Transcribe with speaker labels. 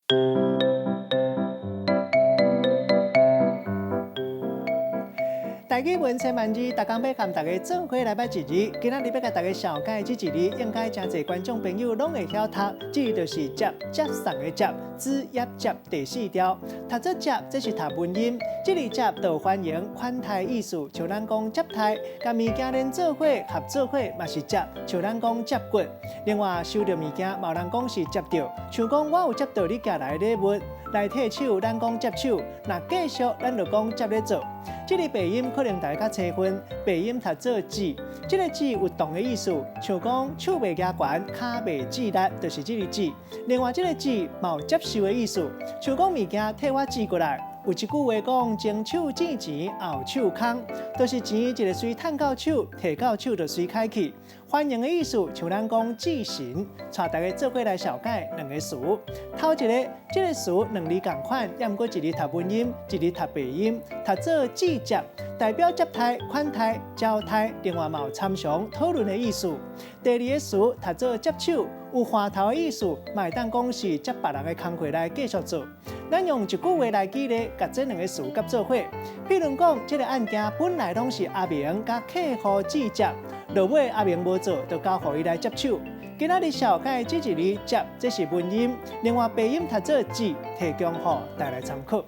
Speaker 1: 大家文千万字，大家要跟大家做伙来拜一字。今仔日要甲大家小解这一字，应该真侪观众朋友拢会晓读。这就是接，接送的接，子业接第四条。读做接，这是读文音。这里接就欢迎款待意思，像咱讲接待，甲物件连做伙合作伙嘛是接，像咱讲接骨。另外收到物件，冇人讲是接到，像讲我有接到你寄来的礼物，来替手，咱讲接手。那继续，咱就讲接咧做。这个鼻音可能大家较切分，鼻音读做字，这个字有动的意思，像讲手袂夹悬，骹袂指力，就是这个字。另外，这个字冇接受的意思，像讲物件替我寄过来。有一句话讲，前手挣钱，后手空，就是钱一个随趁到手，摕到手就随开去。欢迎的意思，像咱讲祭神，带大家做伙来小解两个词。头一个，这个词两字同款，也毋过一字读文音，一字读鼻音，读做祭接，代表接待、款待、招待，另外嘛有参详、讨论的意思。第二个词读做接手，有话头的意思，嘛会当讲是接别人的工课来继续做。咱用一句话来举例，甲这两个词夹做伙。譬如讲，这个案件本来拢是阿明甲客户指接，落尾阿明无做，就交予伊来接手。今仔日小解这一字接，这是文音，另外鼻音读做字，提供予大家参考。